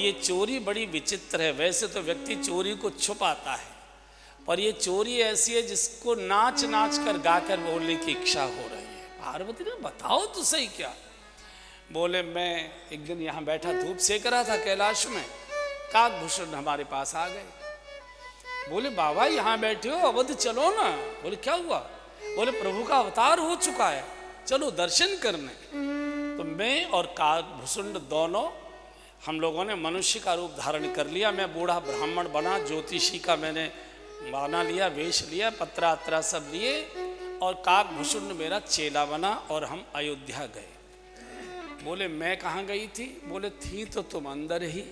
ये चोरी बड़ी विचित्र है। वैसे तो व्यक्ति चोरी को छुपाता है, पर ये चोरी ऐसी है जिसको नाच नाच कर गाकर बोलने की इच्छा हो रही है। पार्वती ने बताओ तो सही क्या। बोले मैं एक दिन यहाँ बैठा धूप सेक रहा था कैलाश में, काकभूषण हमारे पास आ गए। बोले बाबा यहाँ बैठे हो, अवध चलो ना। बोले क्या हुआ? बोले प्रभु का अवतार हो चुका है, चलो दर्शन करने। तो मैं और काकभूषण दोनों हम लोगों ने मनुष्य का रूप धारण कर लिया। मैं बूढ़ा ब्राह्मण बना, ज्योतिषी का मैंने बना लिया, वेश लिया, पत्रा अत्रा सब लिए, और काकभूषण मेरा चेला बना और हम अयोध्या गए। बोले मैं कहाँ गई थी? बोले थी तो तुम अंदर ही,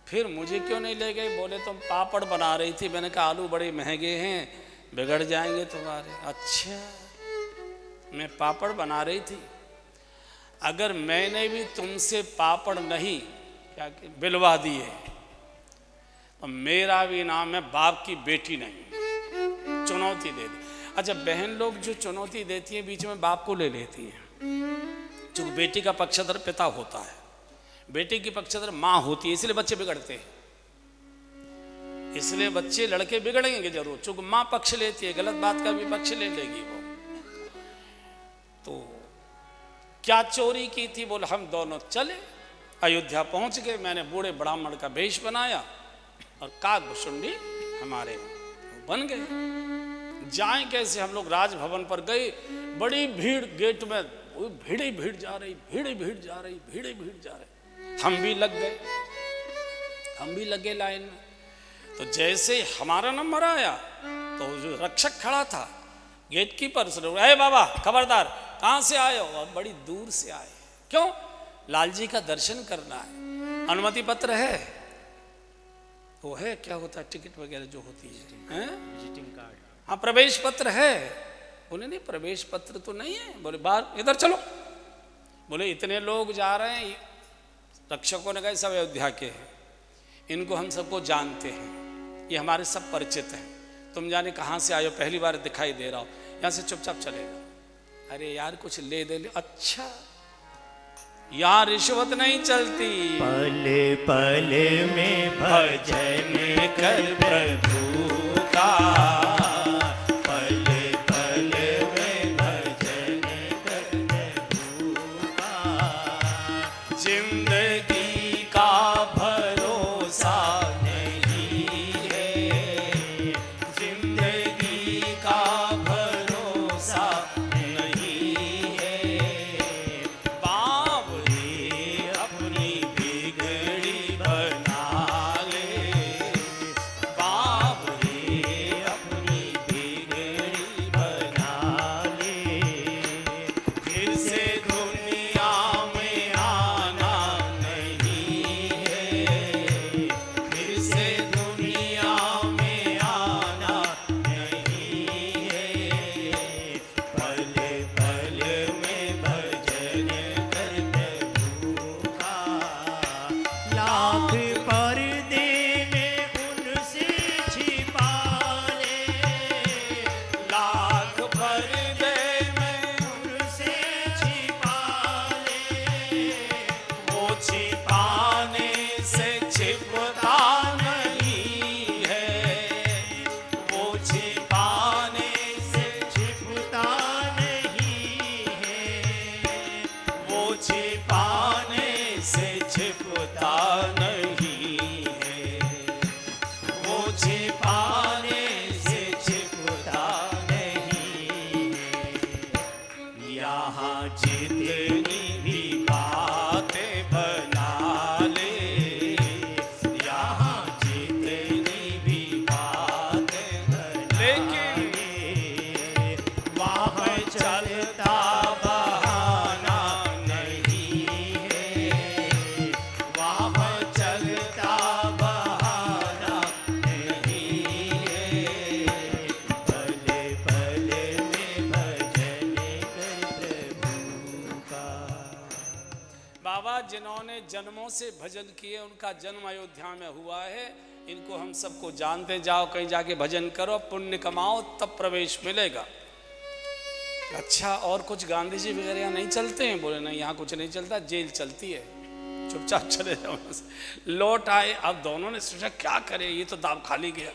फिर मुझे क्यों नहीं ले गए? बोले तुम पापड़ बना रही थी। मैंने कहा आलू बड़े महंगे हैं, बिगड़ जाएंगे तुम्हारे। अच्छा, मैं पापड़ बना रही थी। अगर मैंने भी तुमसे पापड़ नहीं क्या बिलवा दिए तो मेरा भी नाम है बाप की बेटी नहीं। चुनौती दे दी। अच्छा, बहन लोग जो चुनौती देती हैं बीच में बाप को ले लेती हैं। चूंकि बेटी का पक्षधर पिता होता है, बेटी की पक्षधर माँ होती है, इसलिए बच्चे बिगड़ते हैं। इसलिए बच्चे लड़के बिगड़ेंगे जरूर, चूंकि माँ पक्ष लेती है, गलत बात का भी पक्ष ले लेगी वो। तो क्या चोरी की थी? बोले हम दोनों चले, अयोध्या पहुंच गए। मैंने बूढ़े ब्राह्मण का वेश बनाया और काकभूषण भी हमारे बन गए। जाएं कैसे? हम लोग राजभवन पर गए, बड़ी भीड़ गेट में, भीड़ ही भीड़ जा रही, भीड़ ही भीड़ जा रही, भीड़ ही भीड़ जा रही। हम भी लग गए, हम भी लगे लाइन में। तो जैसे हमारा नंबर आया तो जो रक्षक खड़ा था गेट कीपर से, अरे बाबा खबरदार, कहाँ से आए हो? अब बड़ी दूर से आए। क्यों? लाल जी का दर्शन करना है। अनुमति पत्र है? वो है, क्या होता है, टिकट वगैरह जो होती है, विजिटिंग कार्ड। हाँ, प्रवेश पत्र है? बोले नहीं, प्रवेश पत्र तो नहीं है। बोले बाहर इधर चलो। बोले इतने लोग जा रहे हैं। रक्षकों ने कहा सब अयोध्या के हैं, इनको हम सबको जानते हैं, ये हमारे सब परिचित हैं। तुम जाने कहाँ से आए हो, पहली बार दिखाई दे रहा हो, यहाँ से चुपचाप चले जाओ। अरे यार कुछ ले दे ले। अच्छा, यहाँ रिश्वत नहीं चलती। पले पले में भजन कर प्रभु का, पले पले में भजन कर प्रभु का। जिंदगी का भरोसा नहीं है, जिंदगी का भरोसा नहीं है। बाप रे अपनी बिगड़ी बना ले, बाप रे अपनी बिगड़ी बना ले। फिर से दुनिया में आना नहीं है, फिर से दुनिया में आना नहीं है। पले पले में भजन कर प्रभु का, लाख पर्दे में उनसे छिपा ले, लाख पर्दे में उनसे छिपा ले। वो छिपाने से छिपता नहीं है, वो छिपाने से छिपता नहीं है, वो छिपाने से छिपता नहीं है, वो छिपाने से छिपता नहीं है। यहाँ जितनी भी बातें बना ले, यहाँ जितनी भी बातें बना ले, वहाँ चलता बहाना नहीं है, वहाँ चलता बहाना नहीं है। पले पले में भजन कर प्रभु का। बाबा जिन्होंने जन्मों से भजन किए उनका जन्म अयोध्या में हुआ है। इनको हम सबको जानते। जाओ कहीं जाके भजन करो, पुण्य कमाओ, तब प्रवेश मिलेगा। अच्छा, और कुछ गांधी जी वगैरह यहाँ नहीं चलते हैं? बोले नहीं, यहाँ कुछ नहीं चलता, जेल चलती है। चुपचाप चले जाओ वहाँ से। लौट आए, अब दोनों ने सोचा क्या करें, ये तो दाम खाली गया।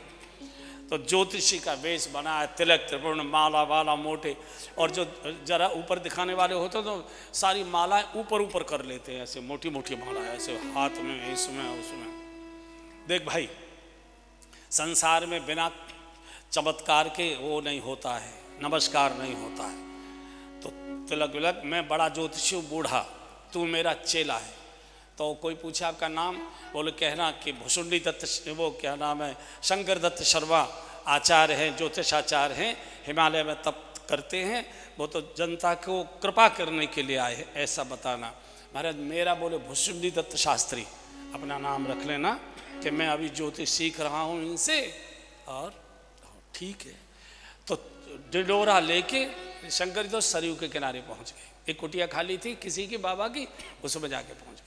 तो ज्योतिषी का वेश बनाया, तिलक त्रिपुर्ण माला वाला मोटे, और जो जरा ऊपर दिखाने वाले होते तो सारी मालाएं ऊपर ऊपर कर लेते हैं, ऐसे मोटी मोटी मालाएं, ऐसे हाथ में, इसमें उसमें। देख भाई, संसार में बिना चमत्कार के वो नहीं होता है, नमस्कार नहीं होता है। तो तिलक विलक, मैं बड़ा ज्योतिषी हूँ, बूढ़ा, तू मेरा चेला है। तो कोई पूछे आपका नाम, बोले कहना कि भुसुंडी दत्त, वो क्या नाम है, शंकर दत्त शर्मा आचार्य हैं, ज्योतिषाचार्य हैं, हिमालय में तप करते हैं, वो तो जनता को कृपा करने के लिए आए हैं, ऐसा बताना। महाराज मेरा बोले भुसुंडी दत्त शास्त्री, अपना नाम रख लेना कि मैं अभी ज्योतिष सीख रहा हूँ इनसे। और ठीक है, तो डिडोरा लेके शंकर जी तो सरयू के किनारे पहुँच गए। एक कुटिया खाली थी किसी की बाबा की, उसमें जाके पहुँच गए।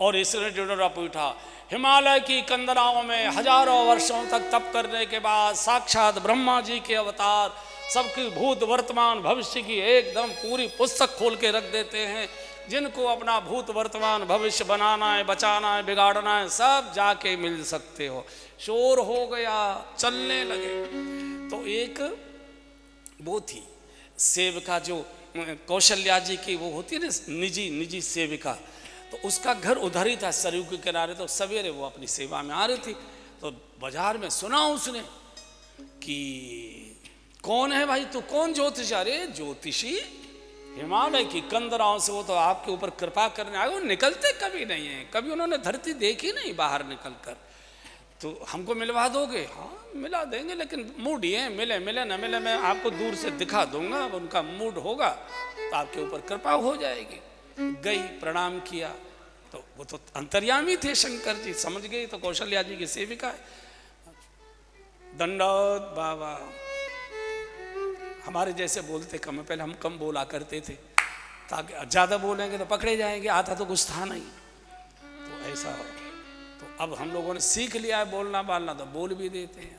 और इसने डिडोरा पूछा, हिमालय की कंदराओं में हजारों वर्षों तक तप करने के बाद साक्षात ब्रह्मा जी के अवतार सबकी भूत वर्तमान भविष्य की एकदम पूरी पुस्तक खोल के रख देते हैं। जिनको अपना भूत वर्तमान भविष्य बनाना है, बचाना है, बिगाड़ना है, सब जाके मिल सकते हो। शोर हो गया, चलने लगे। तो एक वो थी सेविका, जो कौशल्या जी की वो होती है ना, निजी सेविका, तो उसका घर उधर ही था सरयू के किनारे। तो सवेरे वो अपनी सेवा में आ रही थी, तो बाजार में सुना उसने कि कौन है भाई, तू कौन ज्योतिषी? अरे ज्योतिषी हिमालय की कंदराओं से, वो तो आपके ऊपर कृपा करने आए, वो निकलते कभी नहीं है, कभी उन्होंने धरती देखी नहीं बाहर निकल कर। तो हमको मिलवा दोगे? हाँ मिला देंगे, लेकिन मूड ये मिले मिले न मिले, मैं आपको दूर से दिखा दूंगा, अब उनका मूड होगा तो आपके ऊपर कृपा हो जाएगी। गई, प्रणाम किया, तो वो तो अंतर्यामी थे शंकर जी, समझ गई, तो कौशल्या जी की सेविका है। दंडौत बाबा, हमारे जैसे बोलते कम, पहले हम कम बोला करते थे, ताकि ज़्यादा बोलेंगे तो पकड़े जाएंगे, आता तो कुछ था नहीं, तो ऐसा हो। तो अब हम लोगों ने सीख लिया है बोलना बालना, तो बोल भी देते हैं।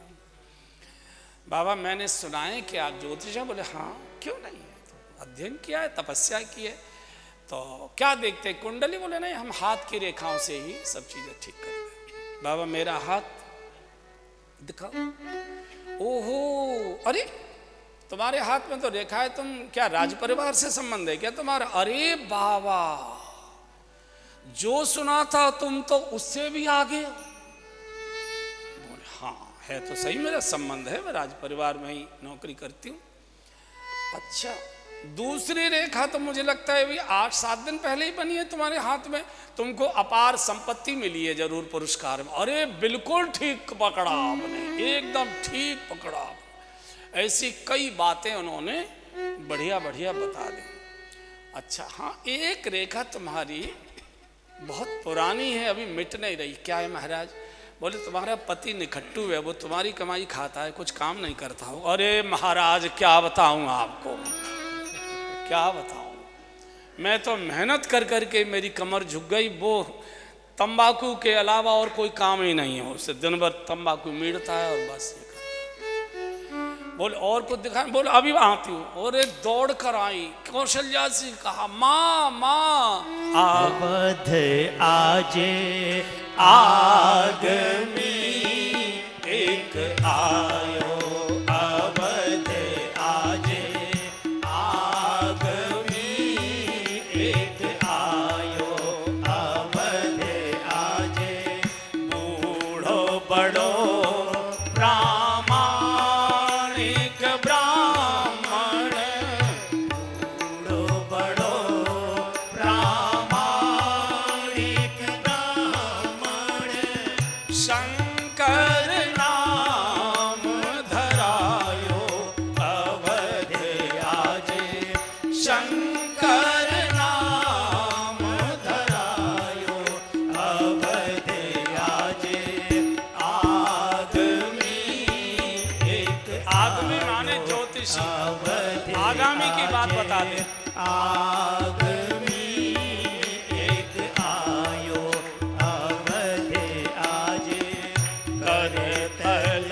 बाबा मैंने सुना है कि आप ज्योतिष हैं? बोले हाँ, क्यों नहीं है, तो अध्ययन किया है, तपस्या की है। तो क्या देखते, कुंडली? बोले नहीं, हम हाथ की रेखाओं से ही सब चीज़ें ठीक करते हैं। बाबा मेरा हाथ दिखाओ। ओहो, अरे तुम्हारे हाथ में तो रेखा है, तुम क्या राज परिवार से संबंध है क्या तुम्हारा? अरे बाबा, जो सुना था तुम तो उससे भी आगे। बोले हाँ है तो सही, मेरा संबंध है, मैं राज परिवार में ही नौकरी करती हूँ। अच्छा, दूसरी रेखा तो मुझे लगता है भी 8-7 दिन पहले ही बनी है तुम्हारे हाथ में, तुमको अपार संपत्ति मिली है जरूर पुरस्कार में। अरे बिल्कुल ठीक पकड़ा आपने, एकदम ठीक पकड़ा। ऐसी कई बातें उन्होंने बढ़िया बढ़िया बता दी। अच्छा हाँ, एक रेखा तुम्हारी बहुत पुरानी है, अभी मिट नहीं रही। क्या है महाराज? बोले तुम्हारा पति निखट्टू है, वो तुम्हारी कमाई खाता है, कुछ काम नहीं करता हो। अरे महाराज क्या बताऊं आपको, क्या बताऊं, मैं तो मेहनत कर कर के मेरी कमर झुक गई। वो तंबाकू के अलावा और कोई काम ही नहीं है, उससे दिन भर तंबाकू मीड़ता है और बस ये करता है। बोले और कुछ दिखा? बोले अभी आती हूँ। और दौड़ कर आई, कौशल्या से कहा माँ माँ अवध आजे आगमी एक आयो, अवध आजे आगमी एक आयो, अवध आजे बूढ़ो बड़ो प्रामाणिक ब्राह्मण, बूढ़ो बड़ो प्रामाणिक ब्राह्मण, शंकर नाम धरायो, अवध आजे शंकर नाम धरायो, अवध आजे आदमी एक आदमी माने ज्योतिषी, अवध आगामी की बात बता दे। आगमी एक आयो, अवध आजे करतल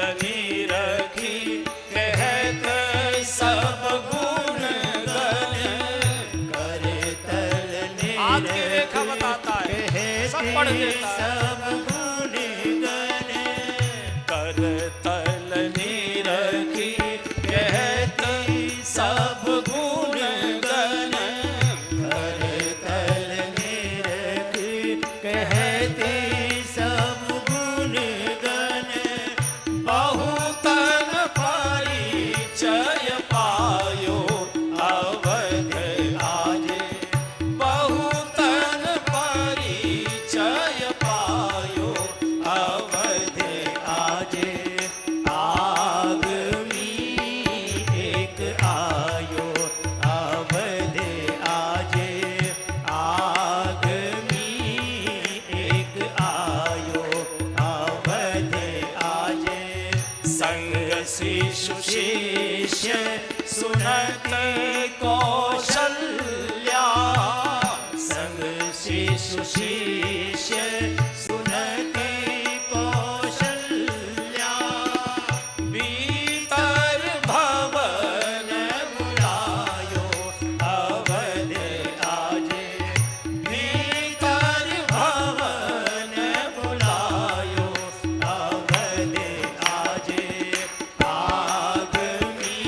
रखी कहत सब गुण गण, करतल हाथ की रेखा बताता है। पढ़ देता है। सब गुण गण करतल निरखी कहती सब गुण गण करतल निरखी कहती सब गुण गण बहुतन परिचय पायो अवध आज बहुतन परिचय पायो अवध आज आगमी एक आयो अवध आज आगमी एक आयो अवध आज संग शिशु शिष्य सुनत कौशल्या संग शिशु शिष्य सुनत कौशल्या भीतर भवन बुलायो अवध आज भीतर भवन बुलायो अवध आज आगमी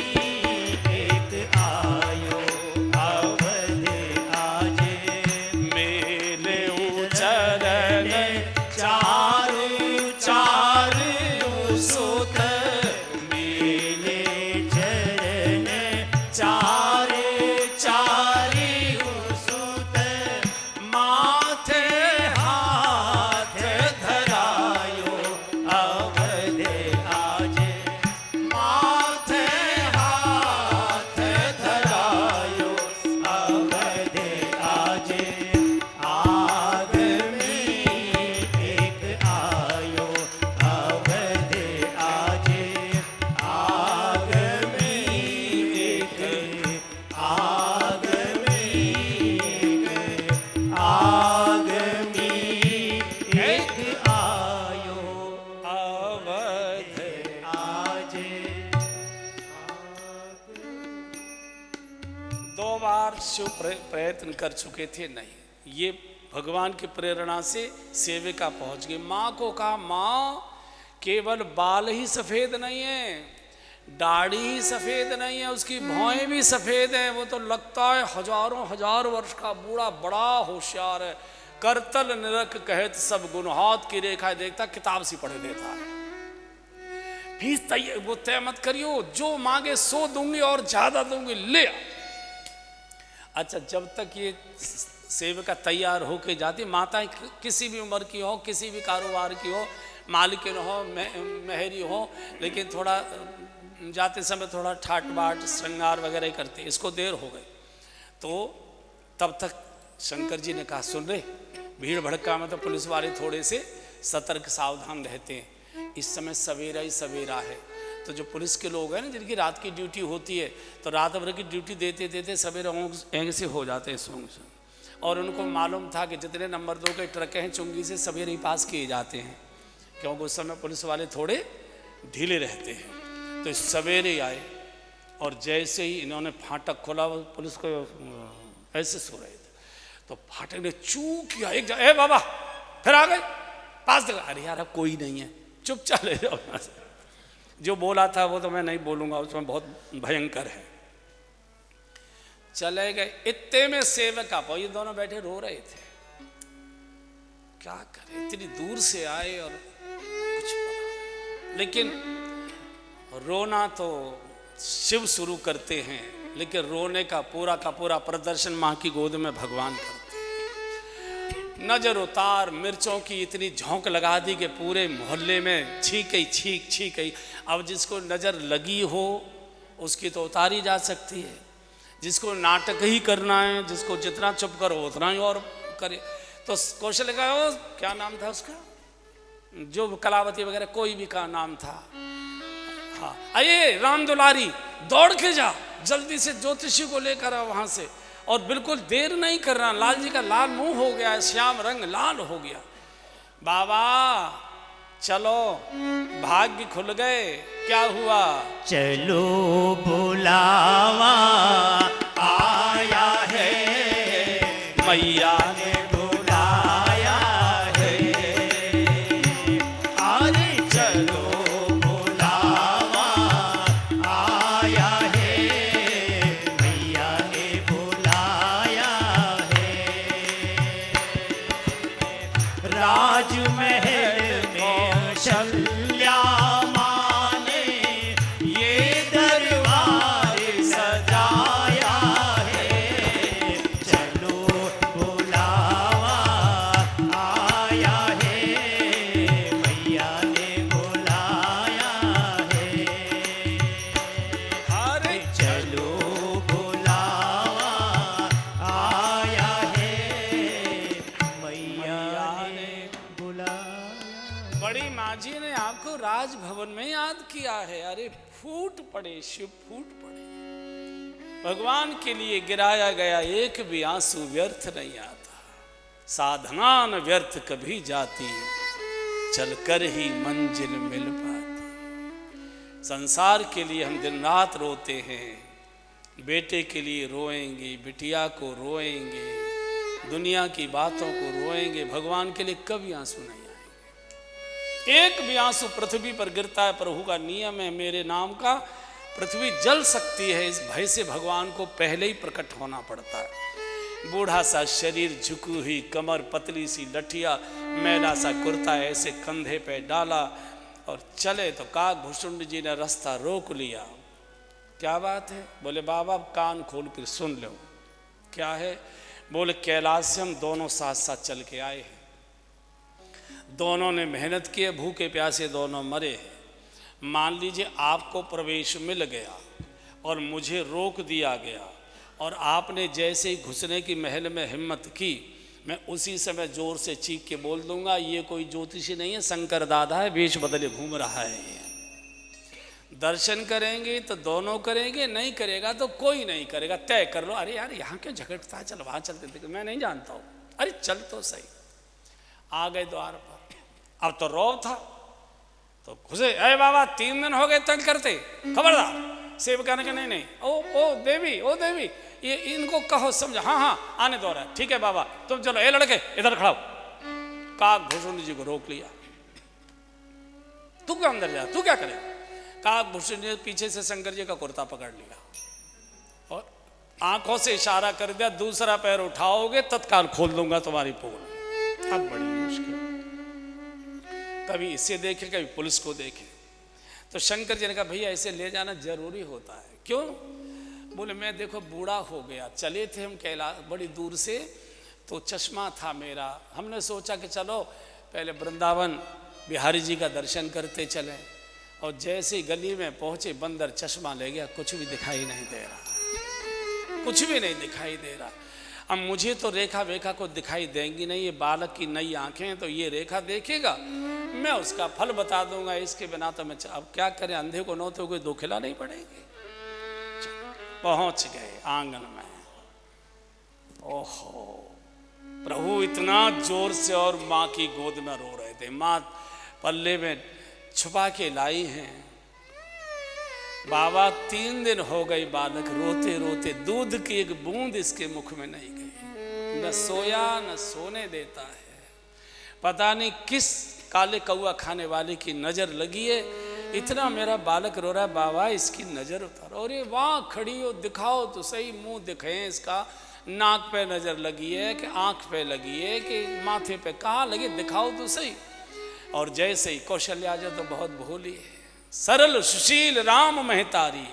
एक आयो अवध आज मेले चरण चारु चारु सुत मेले चरण चारु चारु सुत माथे हाथ धरायो अवध आज माथे हाथ धरायो अवध आज आगमी एक आयो अवध आज आगमी एक आगमी एक आयो अवध। आज 2 बार शिव प्रयत्न कर चुके थे, नहीं। ये भगवान की प्रेरणा से सेविका पहुंच गई। माँ को कहा, माँ केवल बाल ही सफेद नहीं है, दाढ़ी ही सफेद नहीं है, उसकी भौहें भी सफेद हैं। वो तो लगता है हजारों हजार वर्ष का बूढ़ा, बड़ा होशियार है। करतल निरख कहत सब गुण, हाथ की रेखा देखता, किताब सी पढ़ देता है। फीस तय वो तय मत करियो, जो मांगे सो दूंगी और ज्यादा दूंगी, ले आ। अच्छा, जब तक ये सेविका तैयार होके जाती, माताएं किसी भी उम्र की हो, किसी भी कारोबार की हो, मालिकिन हो, मेहरी हो, लेकिन थोड़ा जाते समय थोड़ा ठाट बाट श्रृंगार वगैरह ही करते। इसको देर हो गई तो तब तक शंकर जी ने कहा, सुन रे, भीड़ भड़का में तो पुलिस वाले थोड़े से सतर्क सावधान रहते हैं। इस समय सवेरा ही सवेरा है, तो जो पुलिस के लोग हैं ना, जिनकी रात की ड्यूटी होती है, तो रात भर की ड्यूटी देते देते सवेरे एंग से हो जाते हैं सोंग से। और उनको मालूम था कि जितने नंबर 2 के ट्रक हैं चुंगी से सवेरे ही पास किए जाते हैं, क्योंकि उस समय पुलिस वाले थोड़े ढीले रहते हैं। तो सवेरे आए और जैसे ही इन्होंने फाटक खोला, पुलिस को ऐसे सो रहे थे, तो फाटक ने चू किया, एक ए बाबा, फिर आ गए पास देखा, अरे यार अब कोई नहीं है, चुप चले जाओ यहाँ से। जो बोला था वो तो मैं नहीं बोलूँगा, उसमें बहुत भयंकर है। चले गए, इतने में सेवक आप, ये दोनों बैठे रो रहे थे। क्या करें, इतनी दूर से आए और कुछ पता नहीं। लेकिन रोना तो शिव शुरू करते हैं, लेकिन रोने का पूरा प्रदर्शन माँ की गोद में भगवान करते हैं। नजर उतार मिर्चों की इतनी झोंक लगा दी कि पूरे मोहल्ले में छींक गई। अब जिसको नजर लगी हो उसकी तो उतारी जा सकती है, जिसको नाटक ही करना है, जिसको जितना चुप करो उतना ही और करे। तो कौशल का क्या नाम था उसका, जो कलावती वगैरह कोई भी का नाम था, हाँ, अये राम दुलारी, दौड़ के जा जल्दी से ज्योतिषी को लेकर आ वहां से, और बिल्कुल देर नहीं करना। लाल जी का लाल मुंह हो गया है, श्याम रंग लाल हो गया। बाबा चलो, भाग्य खुल गए। क्या हुआ? चलो बुलावा आया है, मैया ने बुलाया है, चलो बुलावा आया है, मैया ने बुलाया है। राजमहल में शल्या माँ ने ये दरबार सजाया है। चलो बुलावा आया है, मैया ने बुलाया है। अरे चलो बुलावा आया है, मैया ने बुलाया। बड़ी माँ जी ने आपको राजभवन में याद किया है। अरे फूट पड़े शिव, फूट पड़े। भगवान के लिए गिराया गया एक भी आंसू व्यर्थ नहीं आता। साधना न व्यर्थ कभी जाती, चलकर ही मंजिल मिल पाती। संसार के लिए हम दिन रात रोते हैं, बेटे के लिए रोएंगे, बिटिया को रोएंगे, दुनिया की बातों को रोएंगे, भगवान के लिए कभी आंसू नहीं आएंगे। एक भी आंसू पृथ्वी पर गिरता है, प्रभु का नियम है मेरे नाम का, पृथ्वी जल सकती है। इस भय से भगवान को पहले ही प्रकट होना पड़ता है। बूढ़ा सा शरीर, झुकी हुई कमर, पतली सी लठिया, मैला सा कुर्ता ऐसे कंधे पे डाला और चले तो काकभूषुंड जी ने रास्ता रोक लिया। क्या बात है? बोले बाबा कान खोल कर सुन लो। क्या है? बोले कैलाश से हम दोनों साथ साथ चल के आए हैं, दोनों ने मेहनत की है, भूखे प्यासे दोनों मरे हैं। मान लीजिए आपको प्रवेश मिल गया और मुझे रोक दिया गया, और आपने जैसे ही घुसने की महल में हिम्मत की, मैं उसी समय जोर से चीख के बोल दूंगा ये कोई ज्योतिषी नहीं है, शंकर दादा है, वेश बदले घूम रहा है। दर्शन करेंगे तो दोनों करेंगे, नहीं करेगा तो कोई नहीं करेगा। तय कर लो। अरे यार यहाँ क्यों झगड़ता है, चल वहाँ चलते थे। मैं नहीं जानता हूँ। अरे चल तो सही। आ गए द्वार पर। अब तो रौब था तो घुसे। अरे बाबा 3 दिन हो गए तंग करते, खबरदार। सेवका ने कहा नहीं नहीं, ओ देवी ये इनको कहो समझा। हाँ हाँ आने दो रहा है। ठीक है बाबा तुम चलो, ए लड़के इधर खड़ा हो। काकभूषुंड जी को रोक लिया। तू क्यों अंदर जा, तू क्या करेगा? काकभूषुंड जी पीछे से शंकर जी का कुर्ता पकड़ लिया और आंखों से इशारा कर दिया, दूसरा पैर उठाओगे तत्काल खोल दूंगा तुम्हारी पोल। अब बड़ी मुश्किल, कभी इसे देखे कभी पुलिस को देखे। तो शंकर जी ने कहा भैया ऐसे ले जाना जरूरी होता है। क्यों? बोले मैं देखो बूढ़ा हो गया, चले थे हम कैलाश बड़ी दूर से, तो चश्मा था मेरा, हमने सोचा कि चलो पहले वृंदावन बिहारी जी का दर्शन करते चले, और जैसे ही गली में पहुंचे बंदर चश्मा ले गया, कुछ भी दिखाई नहीं दे रहा, कुछ भी नहीं दिखाई दे रहा। अब मुझे तो रेखा वेखा को दिखाई देंगी नहीं, ये बालक की नई आंखें हैं तो ये रेखा देखेगा, मैं उसका फल बता दूंगा, इसके बिना तो मैं अब क्या करें, अंधे को नौ तो कोई दो खिलानी पड़ेगी। पहुंच गए आंगन में। ओहो प्रभु इतना जोर से और माँ की गोद में रो रहे थे। माँ पल्ले में छुपा के लाई हैं। बाबा 3 दिन हो गए बालक रोते रोते, दूध की एक बूंद इसके मुख में नहीं गई, न सोया न सोने देता है। पता नहीं किस काले कौआ खाने वाले की नजर लगी है, इतना मेरा बालक रो रहा है, बाबा इसकी नजर उतारो। अरे वहां खड़ी हो, दिखाओ तो सही, मुंह दिखे इसका, नाक पे नजर लगी है कि आंख पे लगी है कि माथे पे, कहाँ लगी, दिखाओ तो सही। और जैसे ही कौशल्या जो तो बहुत भोली है, सरल सुशील राम महतारी,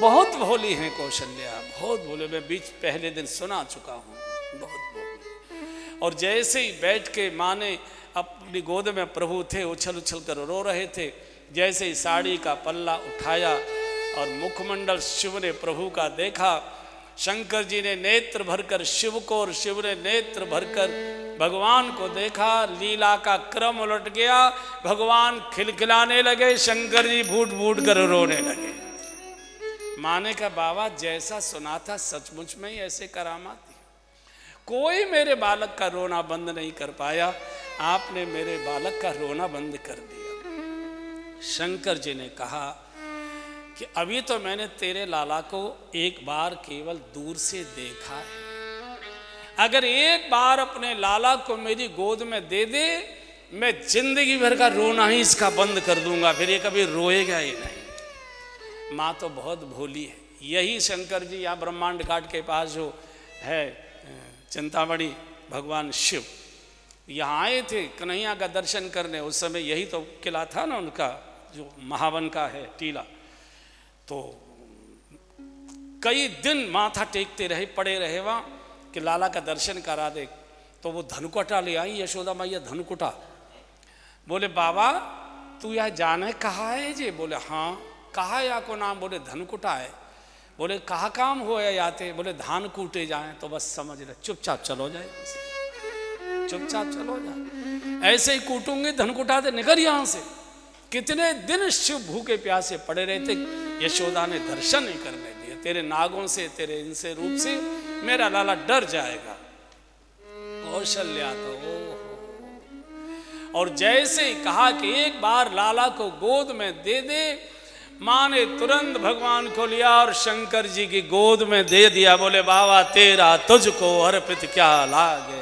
बहुत भोली है कौशल्या, बहुत भोले। मैं बीच पहले दिन सुना चुका हूँ, बहुत भोली। और जैसे ही बैठ के माँ ने अपनी गोद में प्रभु थे, उछल उछल कर रो रहे थे, जैसे ही साड़ी का पल्ला उठाया और मुखमंडल शिव ने प्रभु का देखा, शंकर जी ने नेत्र भरकर शिव को और शिव ने नेत्र भरकर भगवान को देखा, लीला का क्रम उलट गया, भगवान खिलखिलाने लगे, शंकर जी फूट फूट कर रोने लगे। माने का बाबा जैसा सुना था सचमुच में ही ऐसे करामात थी, कोई मेरे बालक का रोना बंद नहीं कर पाया, आपने मेरे बालक का रोना बंद कर दिया। शंकर जी ने कहा कि अभी तो मैंने तेरे लाला को एक बार केवल दूर से देखा है, अगर एक बार अपने लाला को मेरी गोद में दे दे, मैं जिंदगी भर का रोना ही इसका बंद कर दूंगा, फिर ये कभी रोएगा ही नहीं। माँ तो बहुत भोली है। यही शंकर जी या ब्रह्मांड घाट के पास जो है चिंतामणि भगवान शिव यहाँ आए थे कन्हैया का दर्शन करने। उस समय यही तो किला था ना उनका, जो महावन का है टीला। तो कई दिन माथा टेकते रहे, पड़े रहे वहाँ कि लाला का दर्शन करा दे। तो वो धनुकुटा ले आई यशोदा मैया, धनुकुटा। बोले बाबा तू यह जाने कहाँ है जी? बोले हाँ। कहा या को नाम? बोले धनुकुटा है। बोले कहाँ काम हो आते? बोले धान कूटे जाए। तो बस समझ रहे, चुपचाप चलो जाए, चुपचाप चलो जाए। ऐसे ही कूटूंगे धनकुटा से, निकल यहाँ से। कितने दिन शिव भूखे प्यासे पड़े रहते, यशोदा ने दर्शन नहीं करने दिया। तेरे नागों से, तेरे इनसे रूप से मेरा लाला डर जाएगा। कौशल्या तो और जैसे ही कहा कि एक बार लाला को गोद में दे दे, माँ ने तुरंत भगवान को लिया और शंकर जी की गोद में दे दिया। बोले बाबा तेरा तुझको अर्पित क्या लागे।